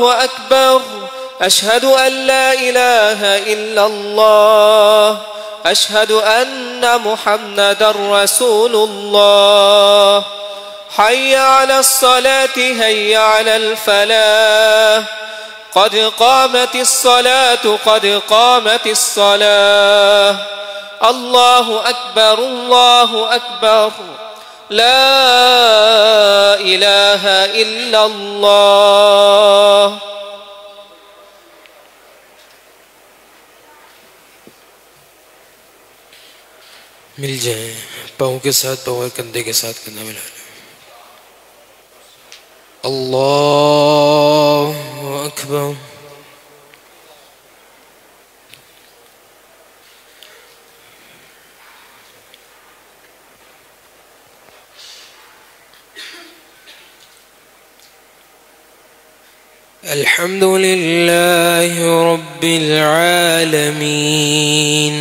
الله أكبر. أشهد أن لا إله إلا الله. أشهد أن محمدا رسول الله. حي على الصلاة هيا على الفلاح. قد قامت الصلاة قد قامت الصلاة. الله أكبر الله أكبر. لا إله إلا الله. मिल जाए, पाँव के साथ पाँव और कंधे के साथ कंधा मिला लें। अल्लाहु अकबर। अल्हम्दुलिल्लाहि रब्बिल आलमीन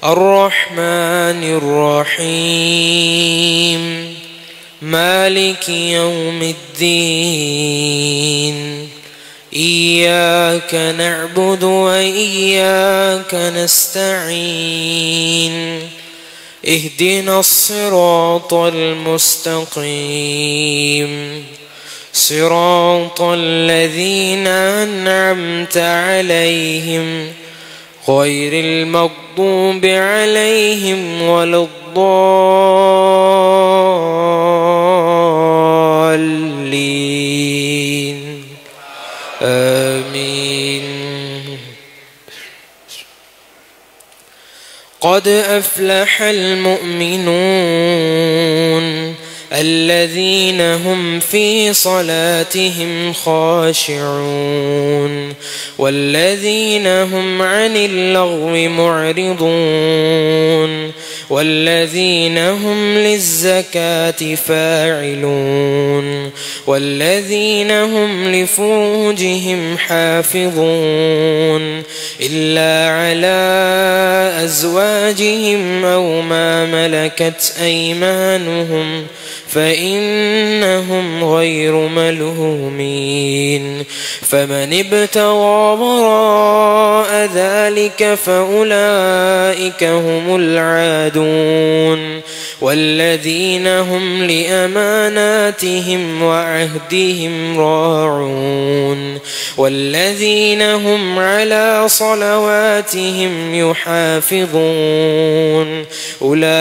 अर्रहमानिर रहीम मालिकि यौमिद्दीन इय्याक नअबुदु व इय्याक नस्तईन इहदिनस सिरातल मुस्तकीम صراط الذين أنعمت عليهم غير المغضوب عليهم ولا الضالين آمين. قد أفلح المؤمنون الذين هم في صلاتهم خاشعون والذين هم عن اللغو معرضون والذين هم للزكاة فاعلون والذين هم لفروجهم حافظون إلا على أزواجهم أو ما ملكت أيمانهم فإنهم غير ملومين. فمن ابتغى وراء ذلك فأولئك هم العادون والذين هم لأماناتهم وعهدهم راعون والذين هم على صلواتهم يحافظون أولئك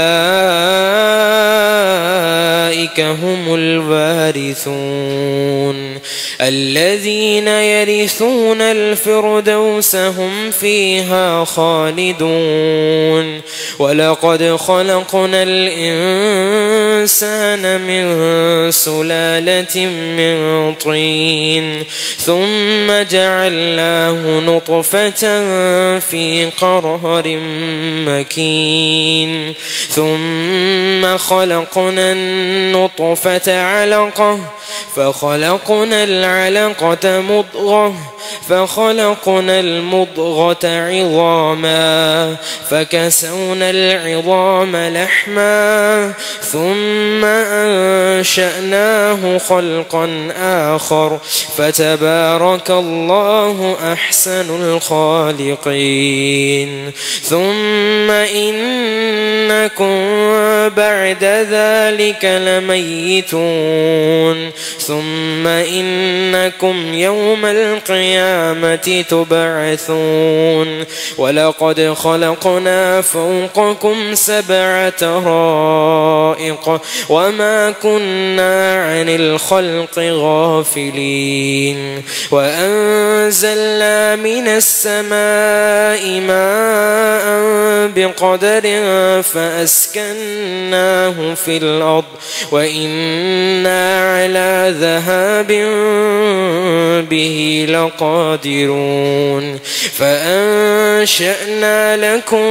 هم الوارثون الذين يرثون الفردوس هم فيها خالدون. ولقد خلقنا الإنسان من سلالة من طين ثم جعلناه نطفة في قرار مكين ثم خلقنا النطفة علقة فخلقنا العلقة مضغة فخلقنا المضغة عظاما فكسونا العظام لحما ثم أنشأناه خلقا آخر فتبارك الله أحسن الخالقين. ثم إنكم بعد ذلك لميتون ثم إنكم يوم القيامة تبعثون. ولقد خلقنا فوقكم 7 طرائق وما كنا عن الخلق غافلين. وأنزلنا من السماء ماء بقدر فأسكناه في الأرض وإنا على ذهاب به لقادرون. فأنشأنا لكم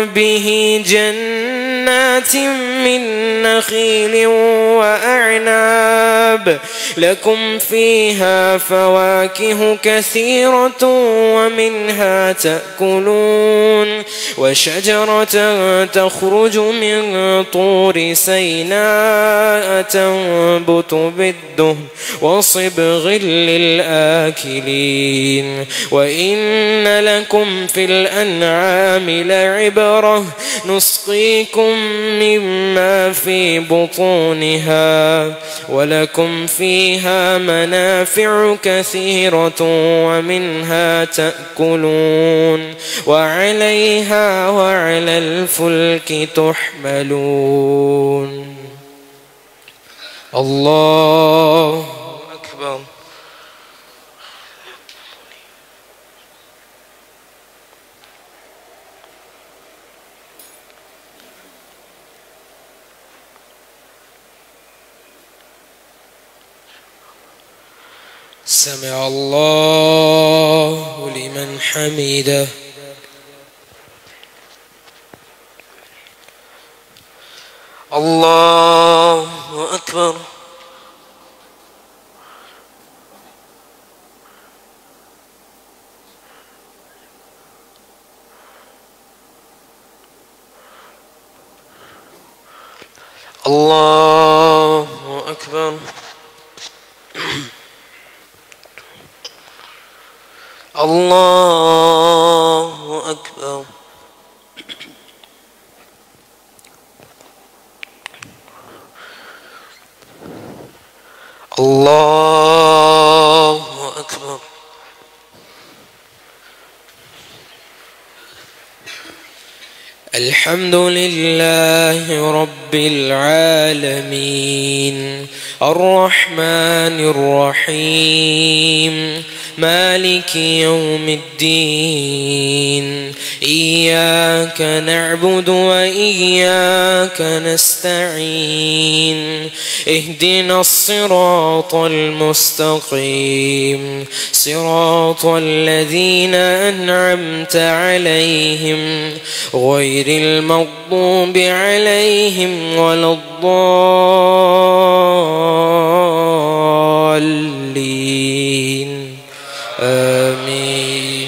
به جنات من نخيل وأعناب لكم فيها فواكه كثيرة ومنها تأكلون. وشجرة تخرج من طور سيناء تنبت بالدهن وصبغ الآكلين وإن لكم في الأنعام لعبرة نسقيكم مما في بطونها ولكم فيها منافع كثيرة ومنها تأكلون وعليها وعلى الفلك تحملون. الله أكبر. سمع الله لمن حمده. الله أكبر. الله أكبر. الله أكبر. الله أكبر. الحمد لله رب العالمين الرحمن الرحيم مالك يوم الدين إياك نعبد وإياك نستعين اهدنا الصراط المستقيم صراط الذين أنعمت عليهم غير المغضوب عليهم ولا الضالين آمين.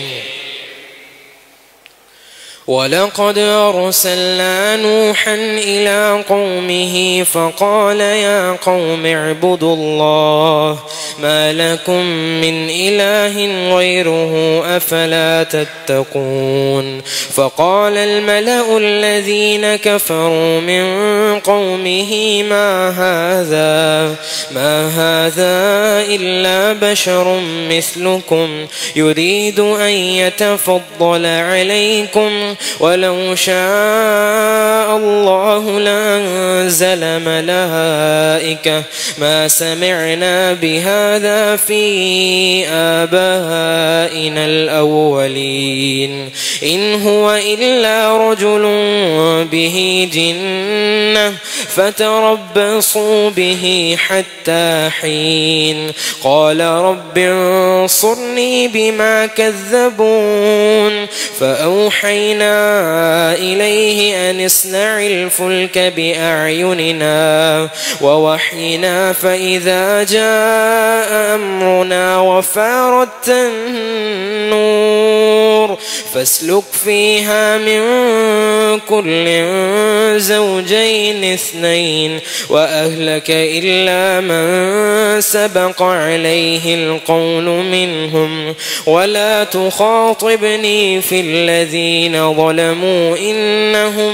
ولقد أرسلنا نوحا إلى قومه فقال يا قوم اعبدوا الله ما لكم من إله غيره أفلا تتقون. فقال الملأ الذين كفروا من قومه ما هذا إلا بشر مثلكم يريد أن يتفضل عليكم ولو شاء الله لأنزل ملائكة ما سمعنا بهذا في آبائنا الأولين إن هو إلا رجل به جنة فتربصوا به حتى حين. قال رب انصرني بما كذبون فأوحينا إليه أن اصنع الفلك بأعيننا ووحينا فإذا جاء أمرنا وفارت النور فاسلك فيها من كل زوجين اثنين وأهلك إلا من سبق عليه القول منهم ولا تخاطبني في الذين ظلموا إنهم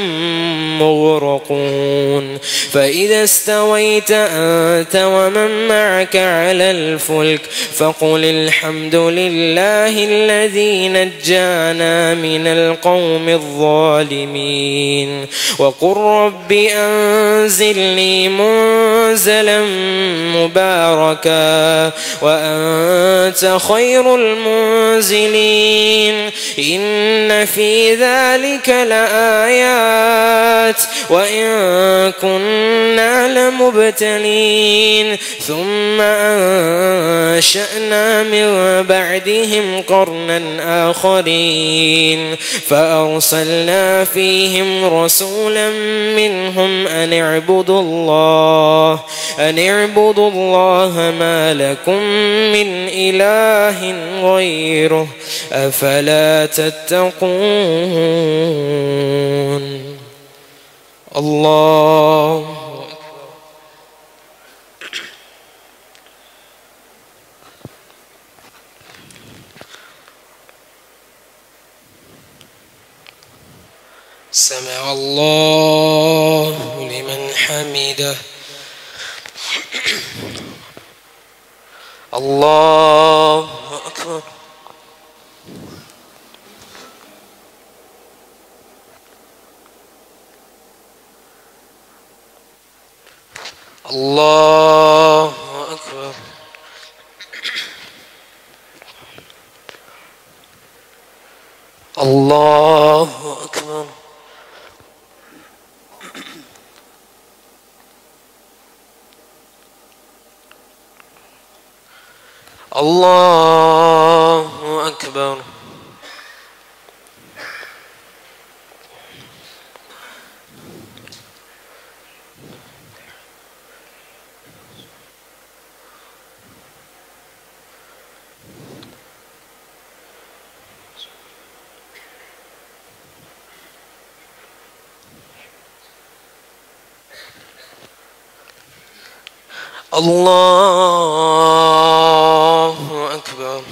مغرقون. فإذا استويت أنت ومن معك على الفلك فقل الحمد لله الذي نجانا من القوم الظالمين وقل رب أنزلني منزلا مباركا وأنت خير المنزلين. إن في ذلك لآيات وإن كنا لمبتلين ثم أنشأنا من بعدهم قرنا آخرين فأرسلنا فيهم رسولا منهم أن اعبدوا الله ما لكم من إله غيره أفلا تتقون. الله سمع الله لمن حمده. الله أكبر. الله أكبر. الله أكبر. الله أكبر. الله أكبر.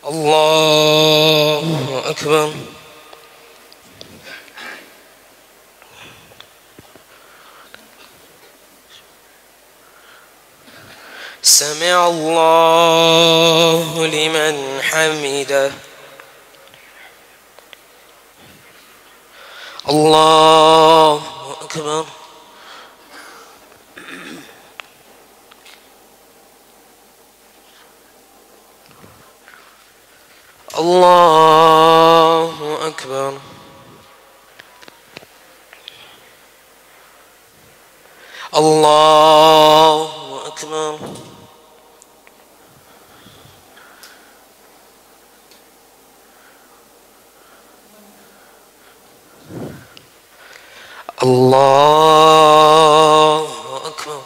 الله أكبر. سمع الله لمن حمده. الله أكبر. الله أكبر. الله أكبر. الله أكبر.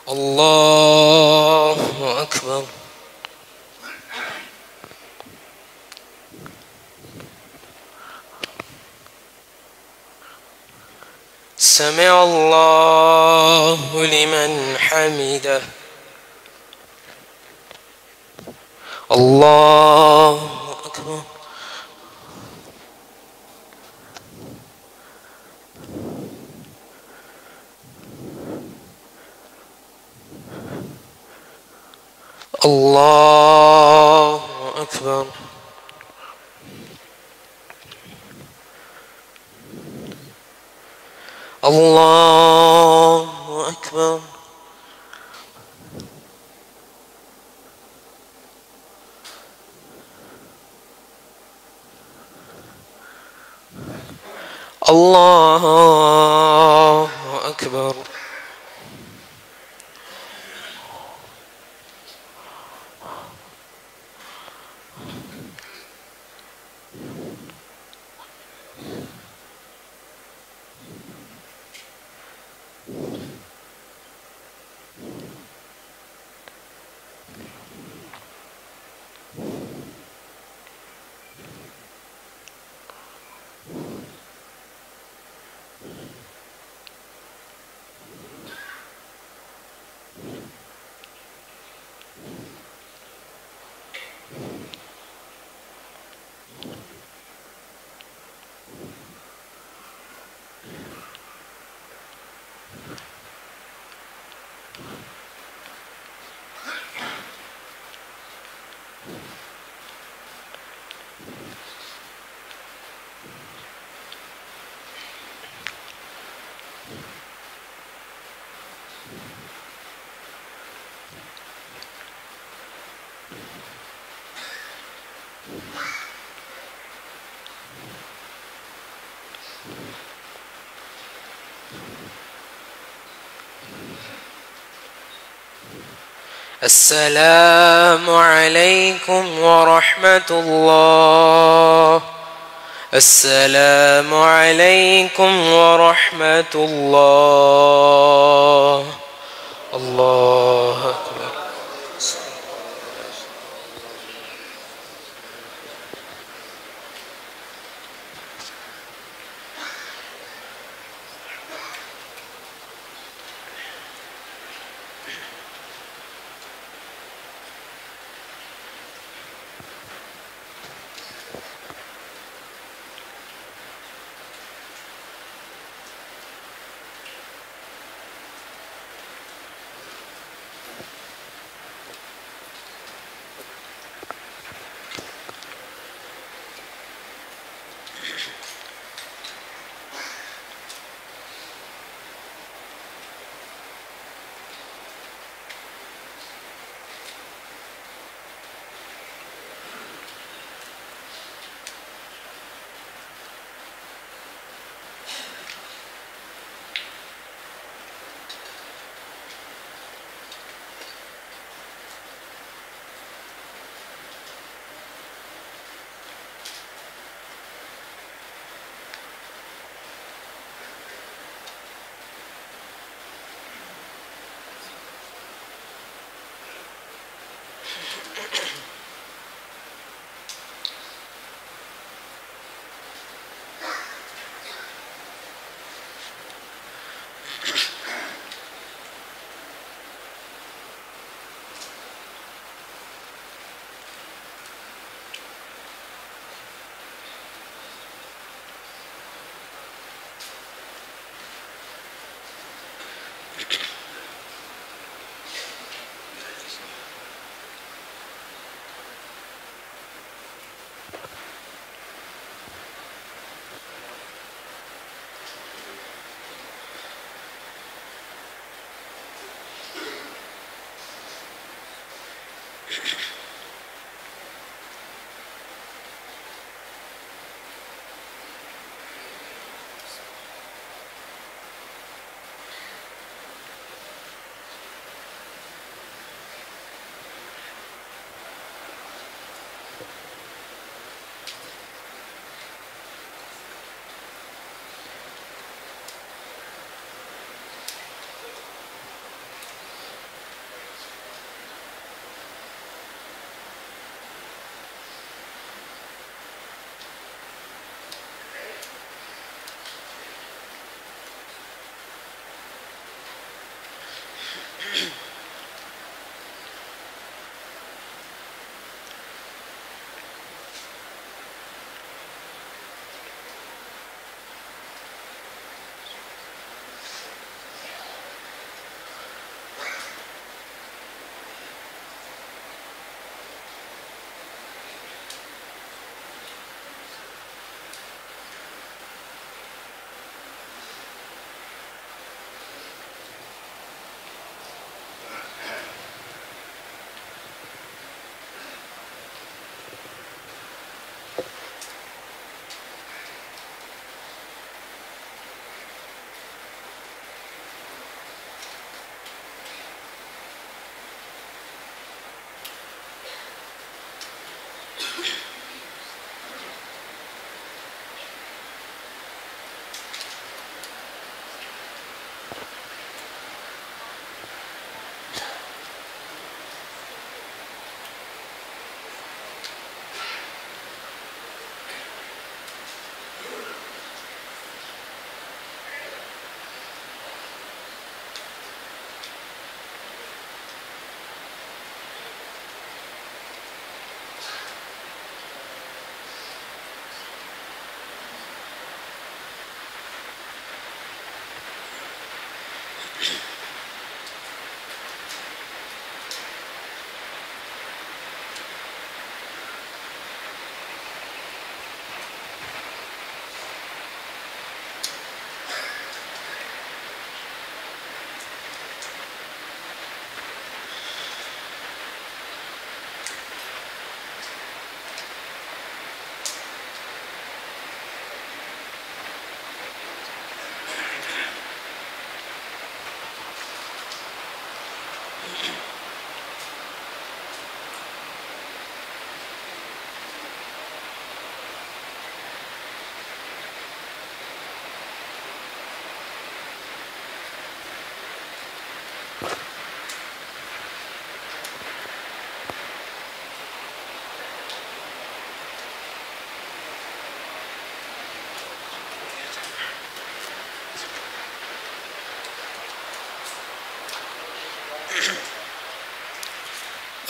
الله أكبر. سمع الله لمن حمده. الله أكبر. الله أكبر. الله أكبر. الله أكبر. السلام عليكم ورحمة الله. السلام عليكم ورحمة الله. الله أكبر.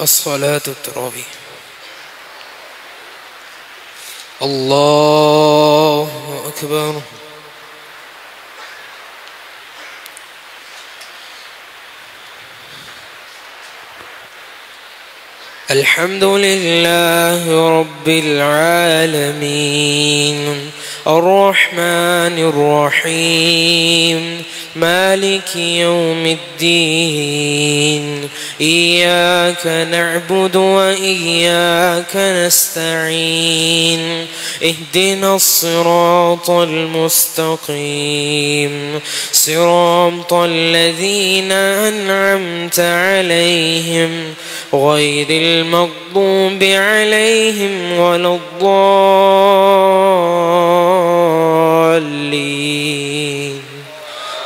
الصلاة التراويح. الله أكبر. الحمد لله رب العالمين الرحمن الرحيم مالك يوم الدين إياك نعبد وإياك نستعين اهدنا الصراط المستقيم صراط الذين أنعمت عليهم غير المغضوب عليهم ولا الضالين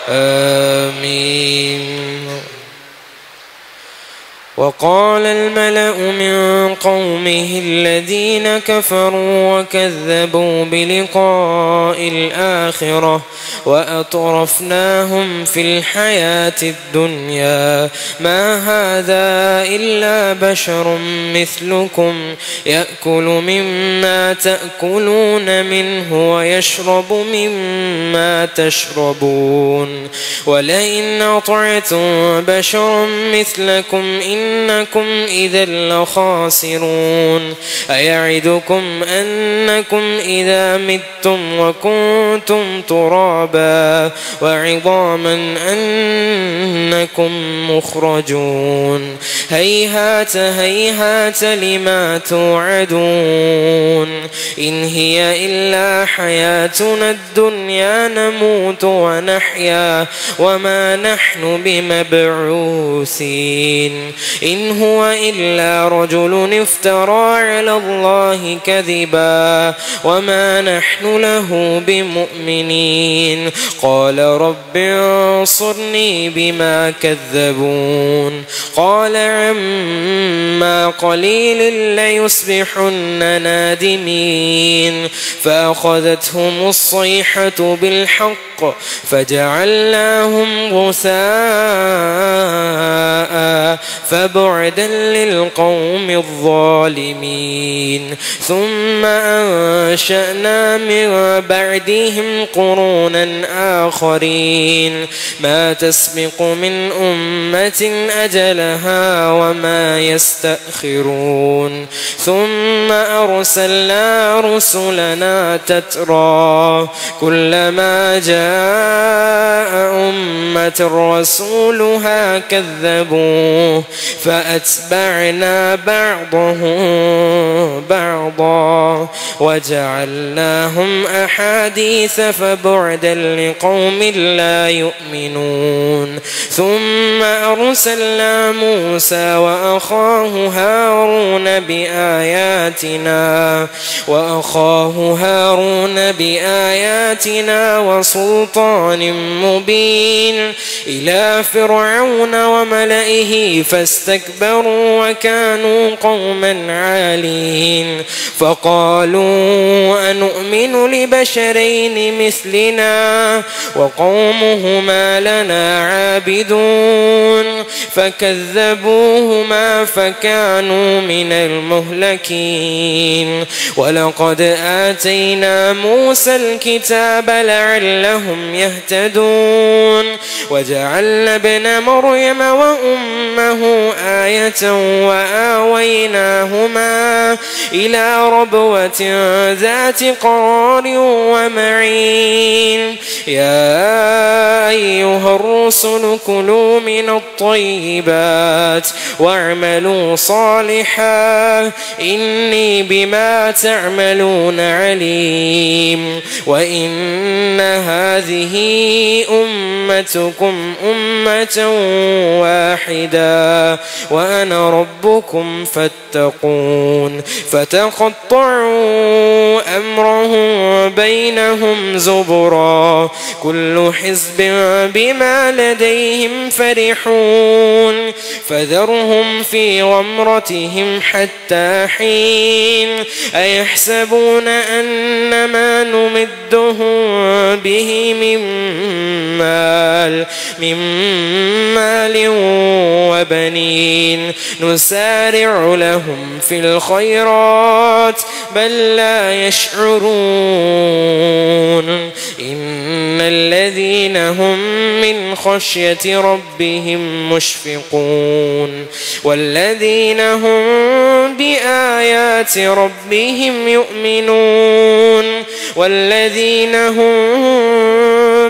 آمين. وقال الملأ من قومه الذين كفروا وكذبوا بلقاء الآخرة وأطرفناهم في الحياة الدنيا ما هذا إلا بشر مثلكم يأكل مما تأكلون منه ويشرب مما تشربون ولئن أطعتم بشرا مثلكم إنكم إذا لخاسرون أيعدكم أنكم إذا متم وكنتم ترابا وعظاما أنكم مخرجون هيهات هيهات لما توعدون إن هي إلا حياتنا الدنيا نموت ونحيا وما نحن بمبعوثين إن هو إلا رجل افترى على الله كذبا وما نحن له بمؤمنين قال رب انصرني بما كذبون قال عما قليل ليصبحن نادمين فأخذتهم الصيحة بالحق فجعلناهم غثاء فبعدا للقوم الظالمين ثم أنشأنا من بعدهم قرونا آخرين ما تسبق من أمة أجلها وما يستأخرون ثم أرسلنا رسلنا تترى كلما جاء أمة رسولها كذبوه فأتبعنا بعضهم بعضا وجعلناهم أحاديث فبعدا لقوم لا يؤمنون ثم أرسلنا موسى وأخاه هارون بآياتنا وسلطان مبين إلى فرعون وملئه فاستكبروا وكانوا قوما عالين فقالوا أنؤمن لبشرين مثلنا وقومهما لنا عابدون فكذبوهما فكانوا من المهلكين ولقد آتينا موسى الكتاب لعلهم يهتدون وجعلنا ابن مريم وأمه آية وآويناهما إلى ربوة ذات قرار ومعين يا أيها الرسل كلوا من الطيبات واعملوا صالحا إني بما تعملون عليم وإن هذه أمتكم أمة واحدة وأنا ربكم فاتقون فتقطعوا أمرهم بينهم زبرا كل حزب بما لديهم فرحون فذرهم في غمرتهم حتى حين أيحسبون أن ما نمدهم به من مال وبنين نسارع لهم في الخيرات بل لا يشعرون إن الذين هم من خشية ربهم مشفقون والذين هم بآيات ربهم يؤمنون والذين هم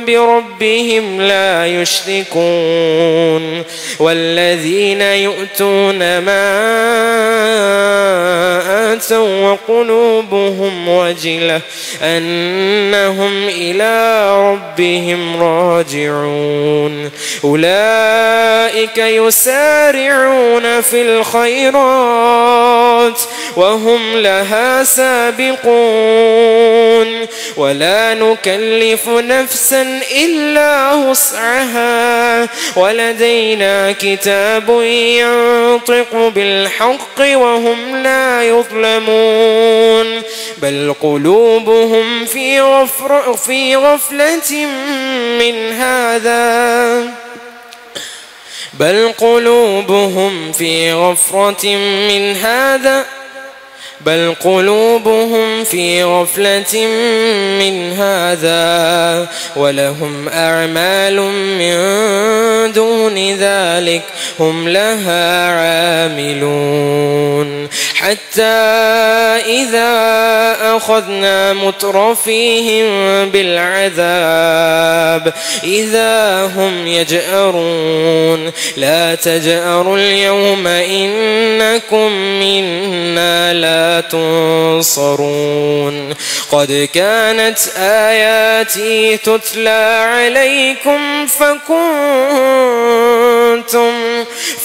بربهم لا يشركون والذين يؤتون ما آتوا وقلوبهم وجلة أنهم إلى ربهم راجعون أولئك يسارعون في الخيرات وهم لها سابقون ولا نكلف نفسا إلا وسعها ولدينا كتاب ينطق بالحق وهم لا يظلمون بل قلوبهم في غفلة من هذا بل قلوبهم في غفلة من هذا ولهم أعمال من دون ذلك هم لها عاملون حتى إذا أخذنا مترفيهم بالعذاب إذا هم يجأرون لا تجأروا اليوم إنكم منا لا تنصرون قد كانت آياتي تتلى عليكم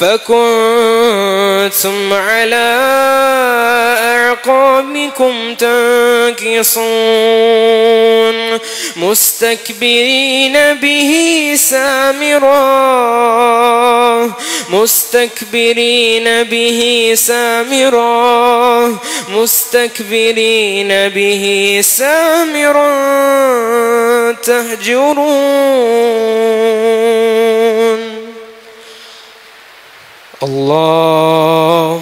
فكنتم على أعقابكم تنكصون مستكبرين به سامرا تهجرون الله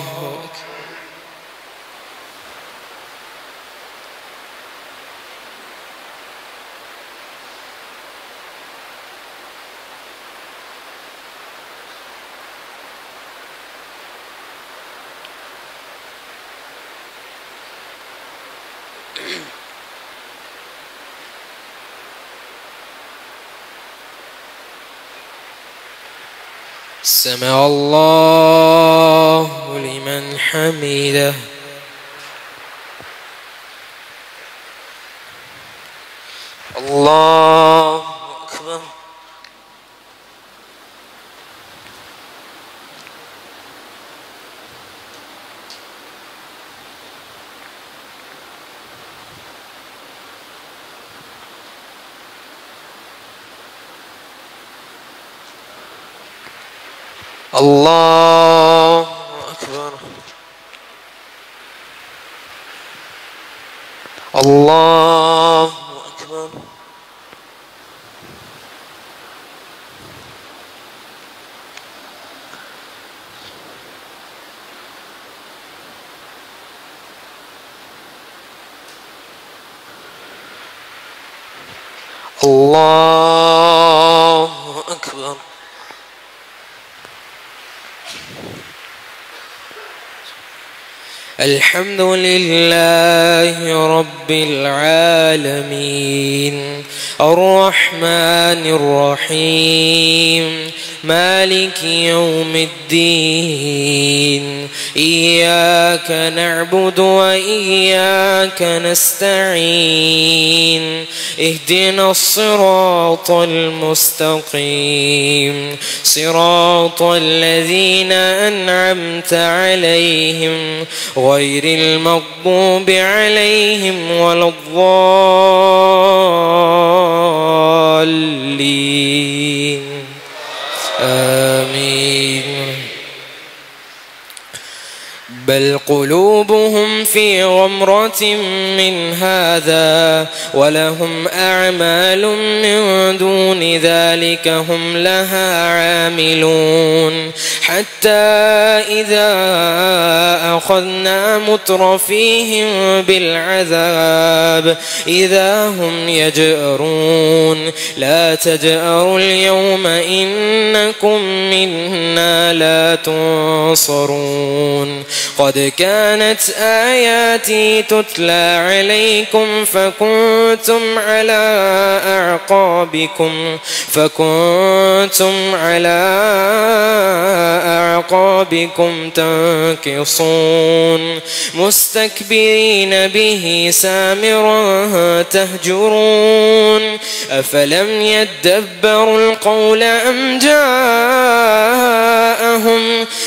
سمع الله لمن حمده الله أكبر الله أكبر الله أكبر الله أكبر الحمد لله رب العالمين الرحمن الرحيم مالك يوم الدين إياك نعبد وإياك نستعين اهدنا الصراط المستقيم صراط الذين أنعمت عليهم غير المغضوب عليهم ولا الضالين آمين بل قلوبهم في غمرة من هذا ولهم أعمال من دون ذلك هم لها عاملون حتى إذا أخذنا مترفيهم بالعذاب إذا هم يجأرون لا تجأروا اليوم إنكم منا لا تنصرون قد كانت آياتي تتلى عليكم فكنتم على أعقابكم تنكصون مستكبرين به سامرا تهجرون أفلم يدبروا القول أم جاءهم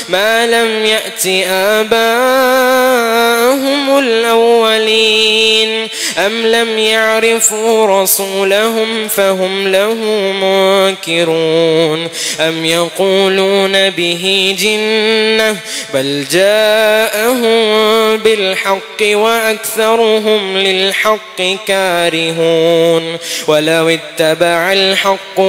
ما لم يأت آباءهم الأولين أم لم يعرفوا رسولهم فهم له منكرون أم يقولون به جنة بل جاءهم بالحق وأكثرهم للحق كارهون ولو اتبع الحق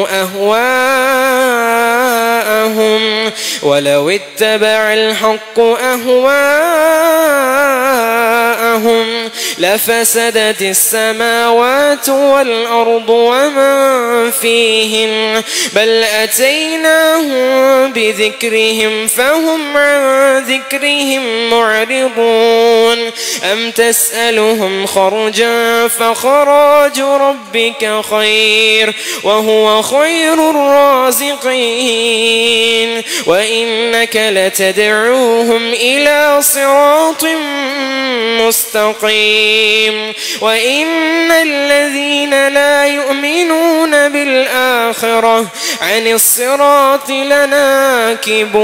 أهواءهم لفسدت السماوات والأرض ومن فيهن بل أتيناهم بذكرهم فهم عن ذكرهم معرضون أم تسألهم خرجا فخراج ربك خير وهو خير الرازقين وإنك لتدعوهم إلى صراط مستقيم وإن الذين لا يؤمنون بالآخرة عن الصراط لناكبون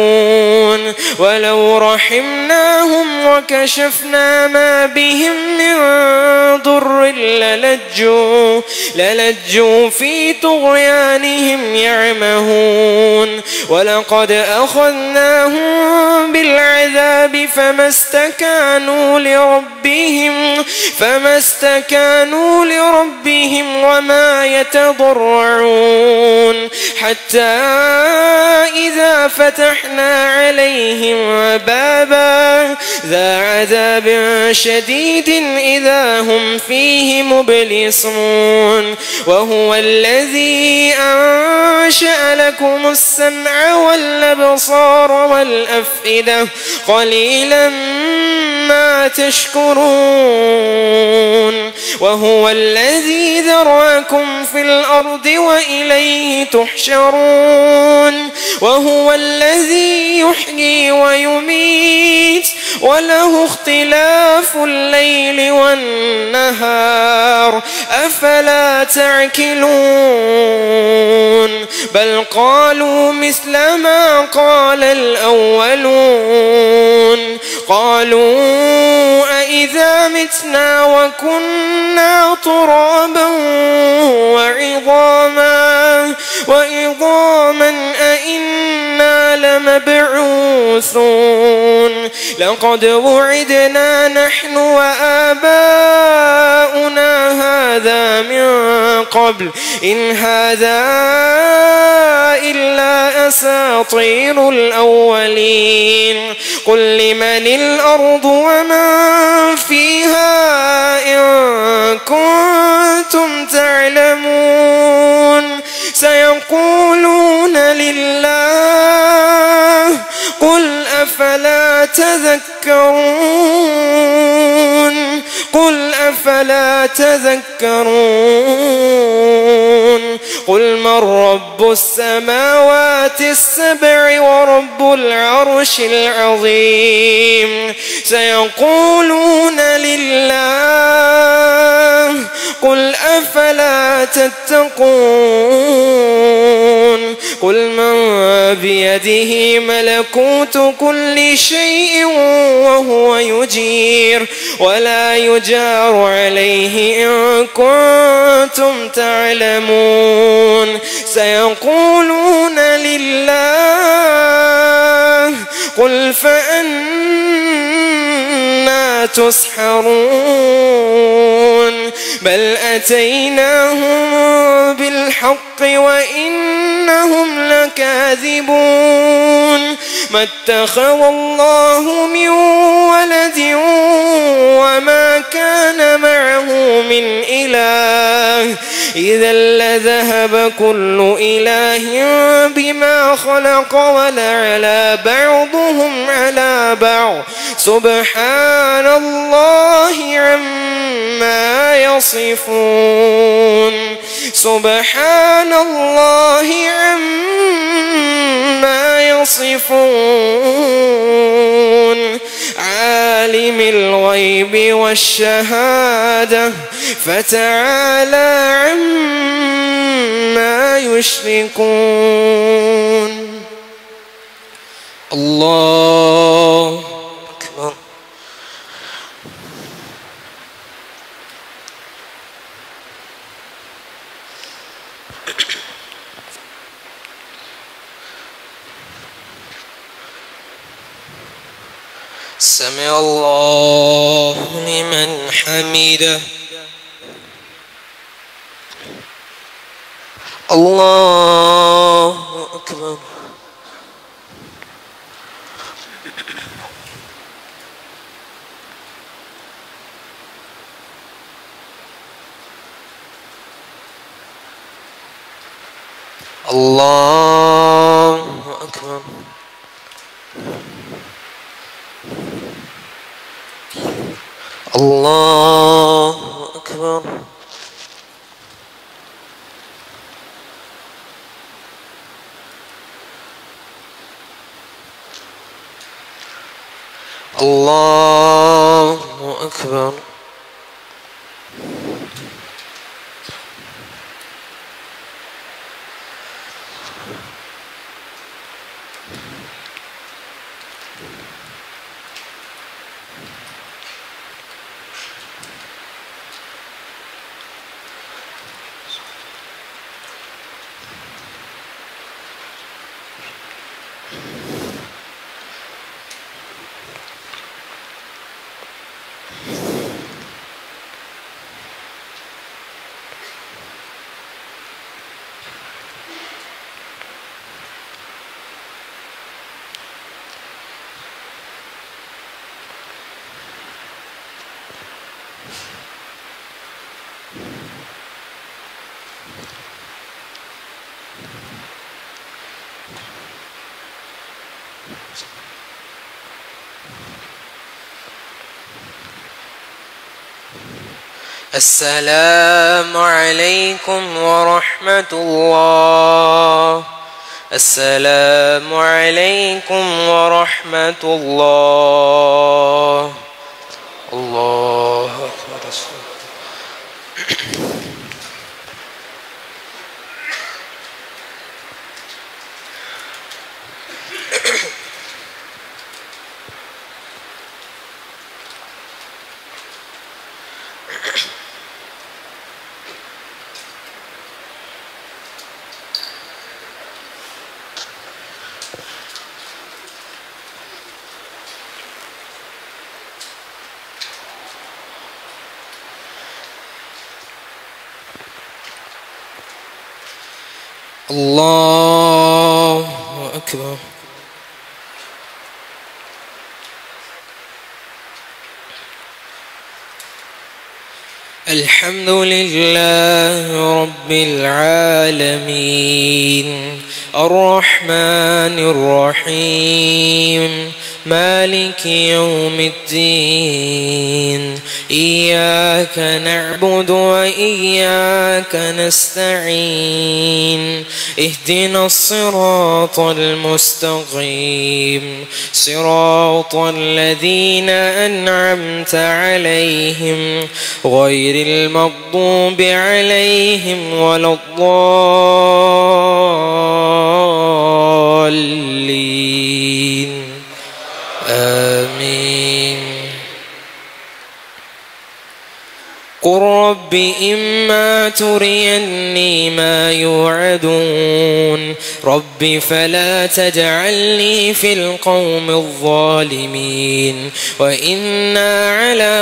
ولو رحمناهم وكشفنا ما بهم من ضر للجوا في طغيانهم يعمهون ولقد أخذناهم بالعذاب فما استكانوا لربهم وما يتضرعون حتى إذا فتحنا عليهم بابا ذا عذاب شديد إذا هم فيه مبلسون وهو الذي أنشأ لكم السمع والأبصار والأفئدة قليلا ما تشكرون وهو الذي ذرأكم في الأرض وإليه تحشرون وهو الذي يحيي ويميت وله اختلاف الليل والنهار أفلا تعقلون بل قالوا مثل ما قال الأولون قالوا أإذا متنا وكنا ترابا وعظاما أإنا لمبعوثون لقد وعدنا نحن وآباؤنا هذا من قبل إن هذا إلا أساطير الأولين قل لمن الأرض ومن فيها إن كنتم تعلمون سيقولون لله قل أفلا تذكرون قل من رب السماوات السبع ورب العرش العظيم سيقولون لله قل أفلا تتقون قل من بيده ملكوت كل شيء وهو يجير ولا يجار عليه إن كنتم تعلمون سيقولون لله قل فأنا تسحرون بل أتيناهم بالحق وإنهم لكاذبون ما اتخذ الله من ولد وما كان معه من إله إذا لذهب كل إله بما خلق ولعلى بعضهم على بعض سبحان الله عما يصفون سبحان الله عما يصفون عالم الغيب والشهادة فتعالى عما يشركون الله أكبر سمع الله لمن حمده الله أكبر الله أكبر الله أكبر الله أكبر السلام عليكم ورحمة الله السلام عليكم ورحمة الله الله أكبر الله أكبر الحمد لله رب العالمين الرحمن الرحيم مالك يوم الدين إياك نعبد وإياك نستعين اهدنا الصراط المستقيم صراط الذين أنعمت عليهم غير المغضوب عليهم ولا الضالين آمين قل رب إما تريني ما يوعدون رب فلا تجعلني في القوم الظالمين وإنا على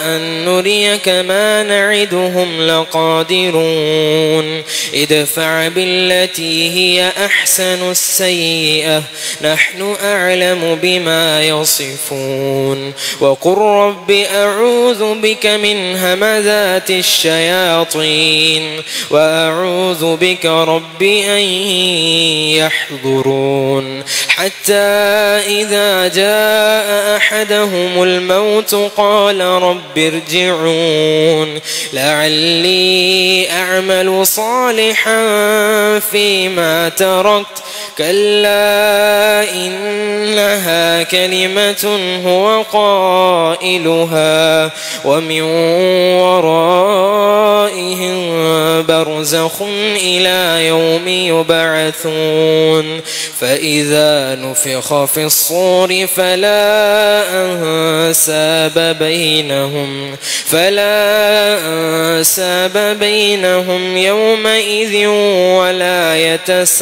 أن نريك ما نعدهم لقادرون ادفع بالتي هي أحسن السيئة نحن أعلم بما يصفون وقل رب أعوذ بك من همزات الشياطين وأعوذ بك رب أن يحضرون حتى إذا جاء أحدهم الموت قال رب ارجعون لعلي أعمل صالحا فيما تركت كلا إنها كلمة هو قائلها ومن ورائهم برزخ إلى يوم يبعثون فإذا نفخ في الصور فلا أنساب بينهم يومئذ ولا يتساءلون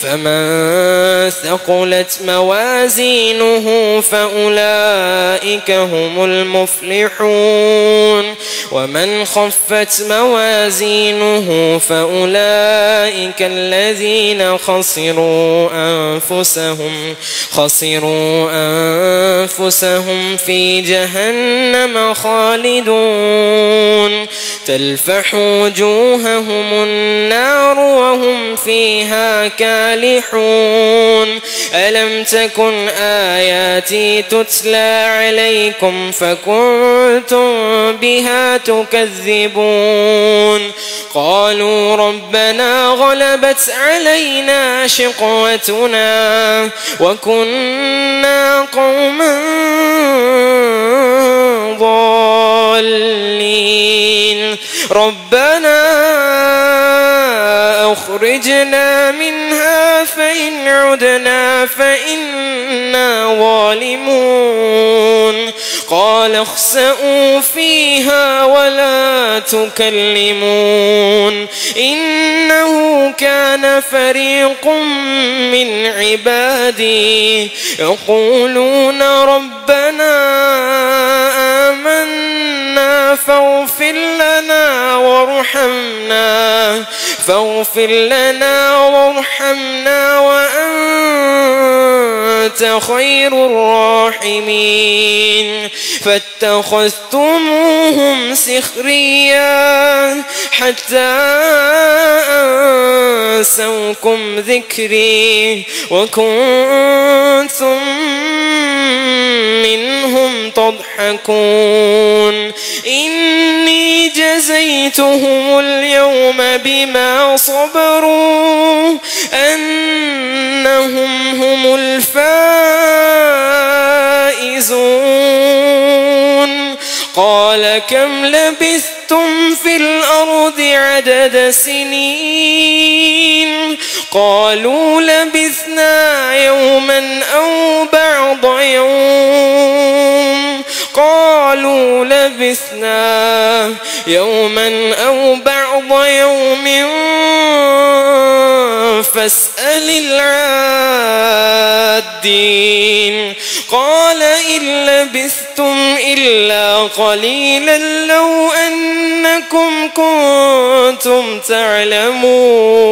فمن ثقلت موازينه فأولئك هم المفلحون ومن خفت موازينه فأولئك الذين خسروا أنفسهم في جهنم خالدون تلفح وجوههم النار وهم فيها كالحون ألم تكن آياتي تتلى عليكم فكنتم بها تكذبون قالوا ربنا غلبت علينا شقوتنا وكنا قوما ضالين ربنا أخرجنا منها فإن عدنا فإنا ظالمون قال اخسئوا فيها ولا تكلمون إنه كان فريق من عبادي يقولون ربنا آمنا فاغفر لنا وارحمنا وأنت خير الراحمين فاتخذتموهم سخريا حتى أنسوكم ذكري وكنتم منهم تضحكون إني جزيتهم اليوم بما صبروا أنهم هم الفائزون قال كم لبثتم في الأرض عدد سنين قالوا لبثنا يوما أو بعض يوم قالوا لبثنا يوما أو بعض يوم فاسأل العادين قال إن لبثتم إلا قليلا لو أنكم كنتم تعلمون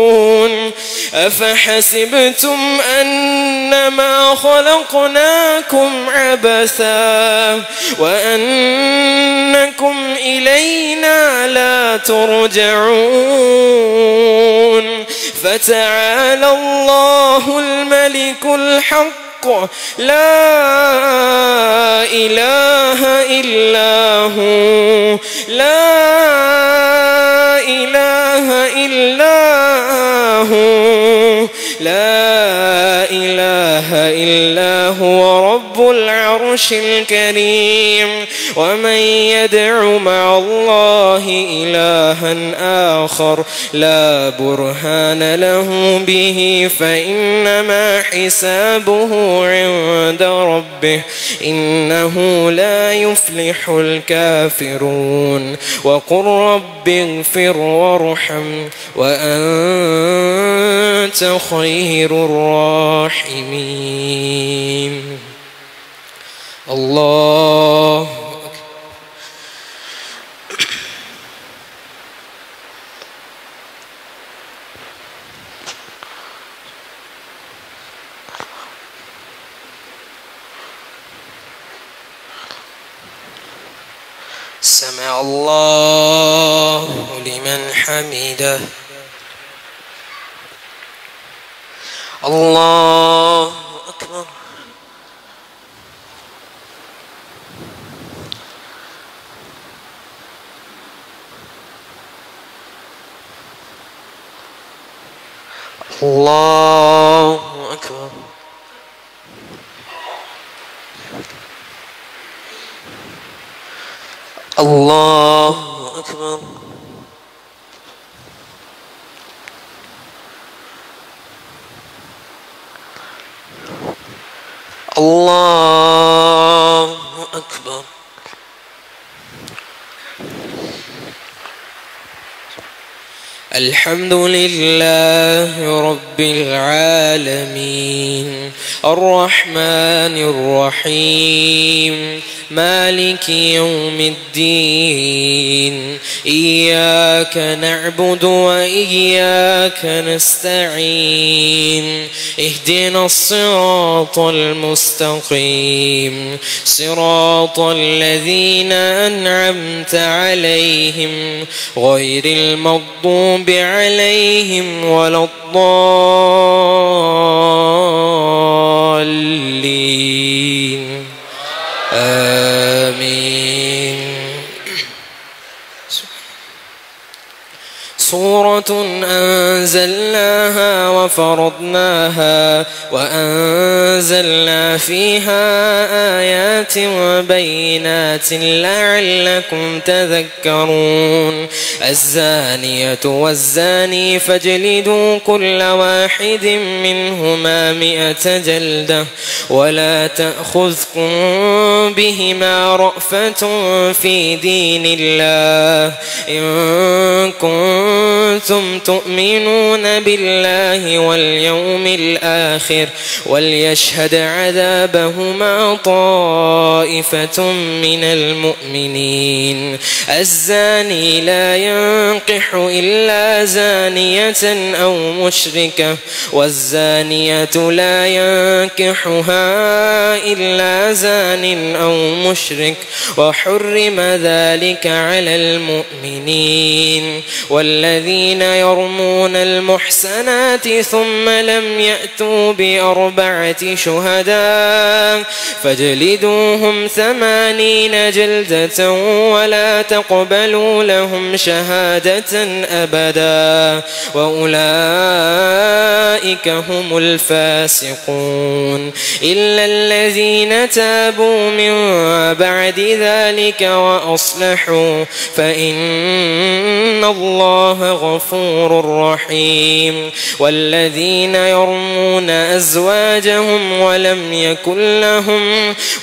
أفحسبتم أنما خلقناكم عبثا وأنكم إلينا لا ترجعون فتعالى الله الملك الحق لا إله إلا هو لا إله إلا هو لا إله إلا هو رب العرش الكريم ومن يدع مع الله إلها آخر لا برهان له به فإنما حسابه عند ربه إنه لا يفلح الكافرون وقل رب اغفر وارحم وأنت خير الراحمين. الله سمع الله لمن حمده. الله أكبر. الله أكبر. الله أكبر. الله أكبر. الحمد لله رب العالمين الرحمن الرحيم مالك يوم الدين إياك نعبد وإياك نستعين اهدنا الصراط المستقيم صراط الذين أنعمت عليهم غير المغضوب عليهم ولا الضالين آمين. سورة أنزلناها وفرضناها وأنزلنا فيها آيات وبينات لعلكم تذكرون. الزانية والزاني فاجلدوا كل واحد منهما 100 جلدة ولا تأخذكم بهما رأفة في دين الله إن كنتم تؤمنون بالله واليوم الآخر وليشهد عذابهما طائفة من المؤمنين. الزاني لا ينكح إلا زانية أو مشركة والزانية لا ينكحها إلا زان أو مشرك وحرم ذلك على المؤمنين. والذين يرمون المحسنات ثم لم يأتوا ب4 شهداء فاجلدوهم 80 جلدة ولا تقبلوا لهم شهادة أبدا وأولئك هم الفاسقون إلا الذين تابوا من بعد ذلك وأصلحوا فإن الله غفور رحيم. والذين يرمون أزواجهم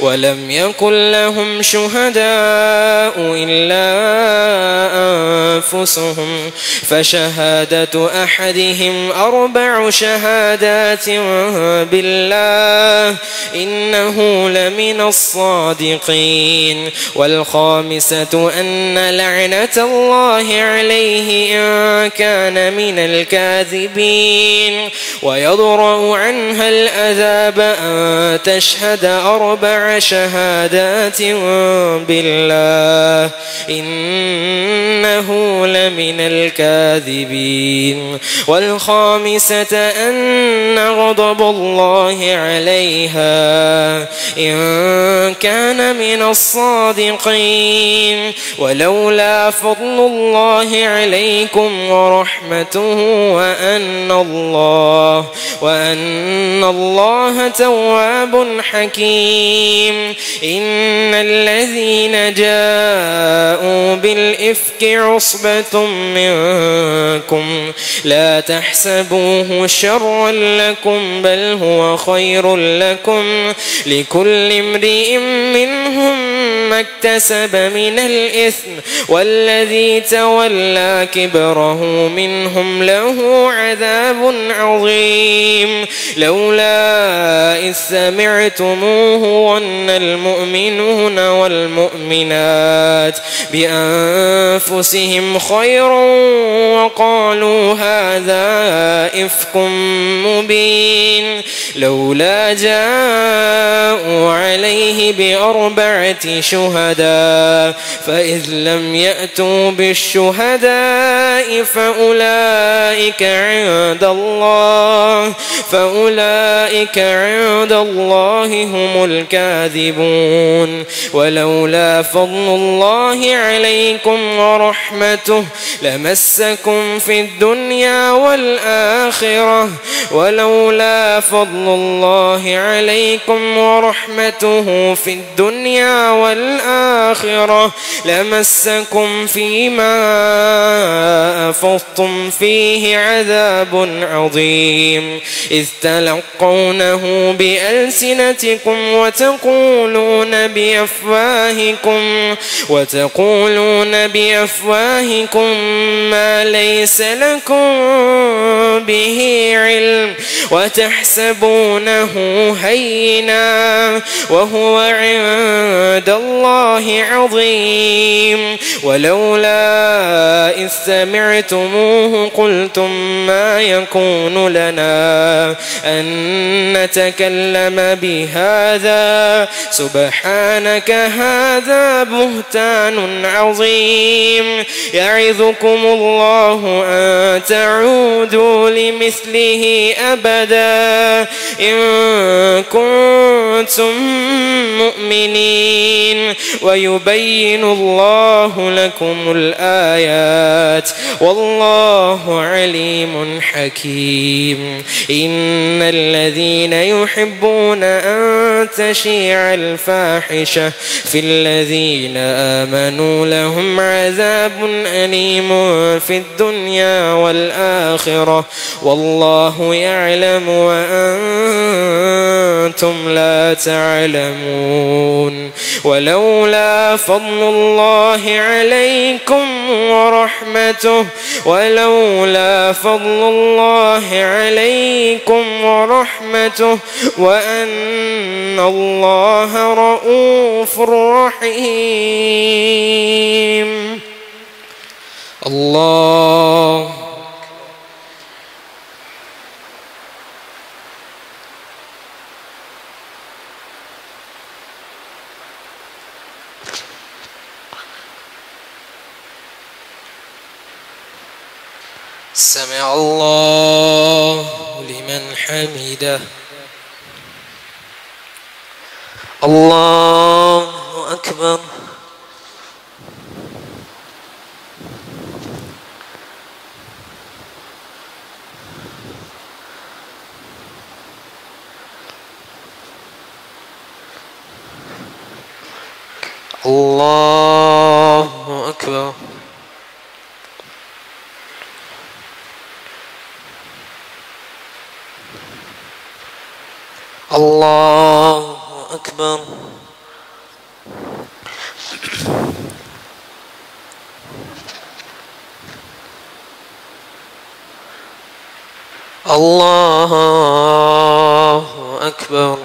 ولم يكن لهم شهداء إلا أنفسهم فشهادة أحدهم 4 شهادات بالله إنه لمن الصادقين. والخامسة أن لعنة الله عليه إن كان من الكاذبين ويضرأ عنها العذاب أن تشهد 4 شهادات بالله إنه لمن الكاذبين. والخامسة أن غضب الله عليها إن كان من الصادقين. ولولا فضل الله عليكم ورحمته وأن الله تواب حكيم. إن الذين جاءوا بالإفك عصبة منكم لا تحسبوه شرا لكم بل هو خير لكم لكل امرئ منهم ما اكتسب من الإثم والذي تولى كبره منهم له عذاب عظيم. لولا إذ سمعتموه ظن المؤمنون والمؤمنات بأنفسهم خيرا وقالوا هذا إفك مبين. لولا جاءوا عليه بأربعة شهداء فإذ لم يأتوا بالشهداء فأولئك عند الله هم الكاذبون. ولولا فضل الله عليكم ورحمته لمسكم في الدنيا والآخرة ولولا فضل الله عليكم ورحمته في الدنيا والآخرة لمسكم فيما أفضتم فيه عذاب عظيم. إذ تلقونه بألسنتكم وتقولون بأفواهكم ما ليس لكم به علم وتحسبونه هينا وهو عند الله عظيم. ولولا إذ سمعتموه قلتم ما يكون لنا أن نتكلم بهذا سبحانك هذا بهتان عظيم. يعظكم الله أن تعودوا لمثله أبدا إن كنتم مؤمنين ويبين الله لكم الآيات والله عليم حكيم. إن الذين يحبون أن تشيع الفاحشة في الذين آمنوا لهم عذاب أليم في الدنيا والآخرة والله يعلم وأنتم لا تعلمون. ولولا فضل الله عليكم ورحمته وأن الله رؤوف رحيم. الله سمع الله لمن حمده. الله أكبر. الله أكبر. الله أكبر. الله أكبر.